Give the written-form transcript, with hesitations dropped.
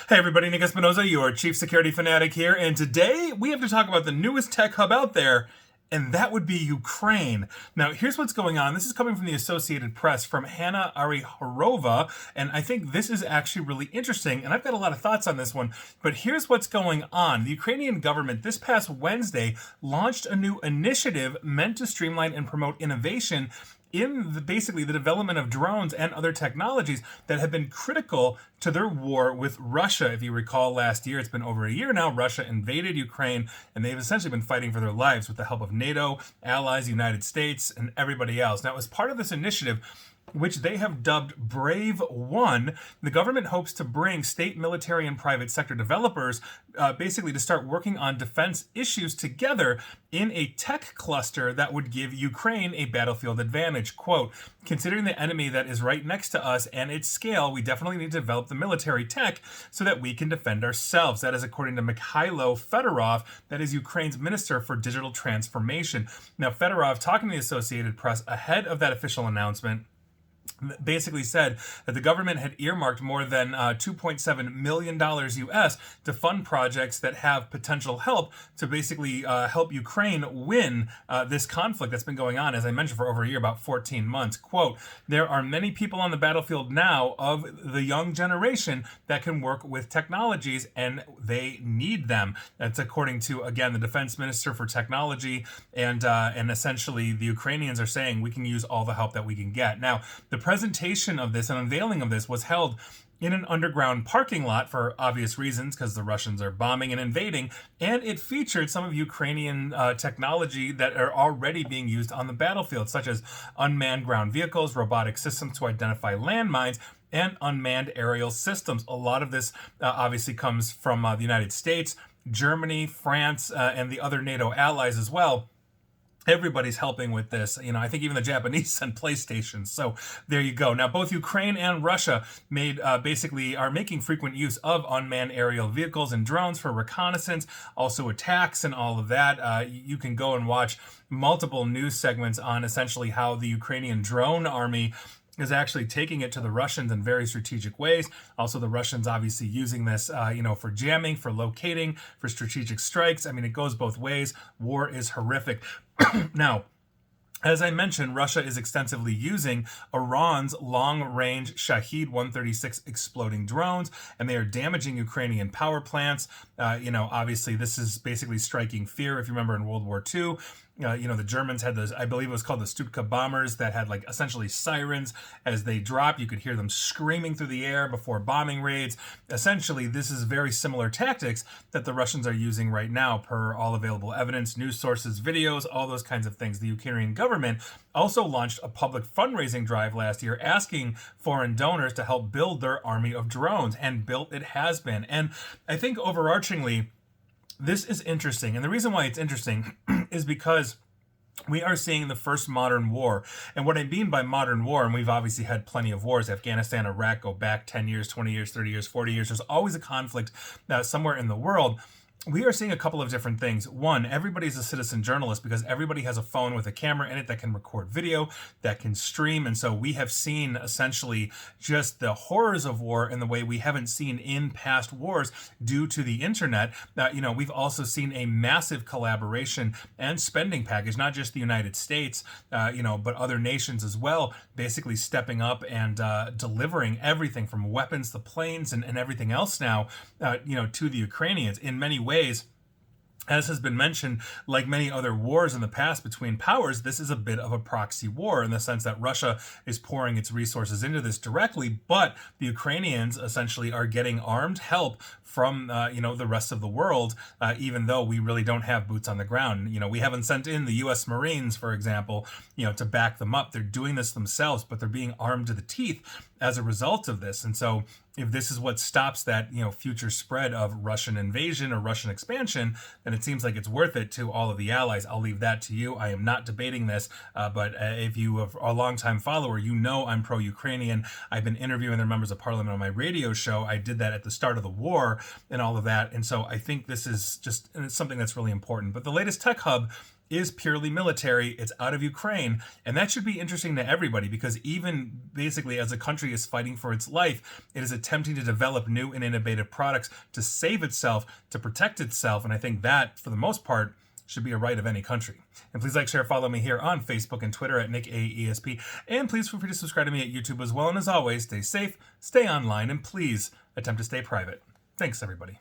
Hey everybody, Nick Espinosa, your chief security fanatic here, and today we have to talk about the newest tech hub out there, and that would be Ukraine. Now, here's what's going on. This is coming from the Associated Press from Hanna Arihorova, and I think this is actually really interesting, and I've got a lot of thoughts on this one, but here's what's going on. The Ukrainian government this past Wednesday launched a new initiative meant to streamline and promote innovation in basically the development of drones and other technologies that have been critical to their war with Russia. If you recall, last year, it's been over a year now, Russia invaded Ukraine, and they've essentially been fighting for their lives with the help of NATO, allies, the United States, and everybody else. Now, as part of this initiative, which they have dubbed Brave One, the government hopes to bring state, military, and private sector developers basically to start working on defense issues together in a tech cluster that would give Ukraine a battlefield advantage. Quote, considering the enemy that is right next to us and its scale, we definitely need to develop the military tech so that we can defend ourselves. That is according to Mikhailo Fedorov, that is Ukraine's Minister for Digital Transformation. Now, Fedorov, talking to the Associated Press ahead of that official announcement, basically said that the government had earmarked more than $2.7 million US to fund projects that have potential help to basically help Ukraine win this conflict that's been going on, as I mentioned, for over a year, about 14 months. Quote, there are many people on the battlefield now of the young generation that can work with technologies, and they need them. That's according to, again, the Defense Minister for Technology, and essentially the Ukrainians are saying we can use all the help that we can get. Now, the presentation of this and unveiling of this was held in an underground parking lot for obvious reasons, because the Russians are bombing and invading, and it featured some of Ukrainian technology that are already being used on the battlefield, such as unmanned ground vehicles, robotic systems to identify landmines, and unmanned aerial systems. A lot of this obviously comes from the United States, Germany, France, and the other NATO allies as well. Everybody's helping with this. I think even the Japanese sent PlayStations. So there you go. Now, both Ukraine and Russia are making frequent use of unmanned aerial vehicles and drones for reconnaissance, also attacks and all of that. You can go and watch multiple news segments on essentially how the Ukrainian drone army is actually taking it to the Russians in very strategic ways. Also, the Russians obviously using this, for jamming, for locating, for strategic strikes. I mean, it goes both ways. War is horrific. Now, as I mentioned, Russia is extensively using Iran's long-range Shahed 136 exploding drones, and they are damaging Ukrainian power plants. Obviously, this is basically striking fear. If you remember in World War II, the Germans had those, I believe it was called the Stuka bombers, that had like essentially sirens as they dropped. You could hear them screaming through the air before bombing raids. Essentially, this is very similar tactics that the Russians are using right now, per all available evidence, news sources, videos, all those kinds of things. The Ukrainian government also launched a public fundraising drive last year asking foreign donors to help build their army of drones, and built it has been. And I think overarchingly, this is interesting. And the reason why it's interesting is because we are seeing the first modern war. And what I mean by modern war, and we've obviously had plenty of wars, Afghanistan, Iraq, go back 10 years, 20 years, 30 years, 40 years. There's always a conflict somewhere in the world. We are seeing a couple of different things. One, everybody's a citizen journalist because everybody has a phone with a camera in it that can record video, that can stream. And so we have seen essentially just the horrors of war in the way we haven't seen in past wars due to the internet. We've also seen a massive collaboration and spending package, not just the United States, but other nations as well, basically stepping up and delivering everything from weapons to planes and everything else now, to the Ukrainians in many ways. As has been mentioned, like many other wars in the past between powers, this is a bit of a proxy war in the sense that Russia is pouring its resources into this directly, but the Ukrainians essentially are getting armed help from the rest of the world, even though we really don't have boots on the ground. We haven't sent in the U.S. Marines, for example, to back them up. They're doing this themselves, but they're being armed to the teeth as a result of this. And so if this is what stops that future spread of Russian invasion or Russian expansion, then it seems like it's worth it to all of the allies. I'll leave that to you. I am not debating this, but if you are a longtime follower, I'm pro-Ukrainian. I've been interviewing their members of parliament on my radio show. I did that at the start of the war and all of that. And so I think this is just something that's really important. But the latest tech hub is purely military. It's out of Ukraine. And that should be interesting to everybody because even basically as a country is fighting for its life, it is attempting to develop new and innovative products to save itself, to protect itself. And I think that, for the most part, should be a right of any country. And please like, share, follow me here on Facebook and Twitter at NickAESP. And please feel free to subscribe to me at YouTube as well. And as always, stay safe, stay online, and please attempt to stay private. Thanks, everybody.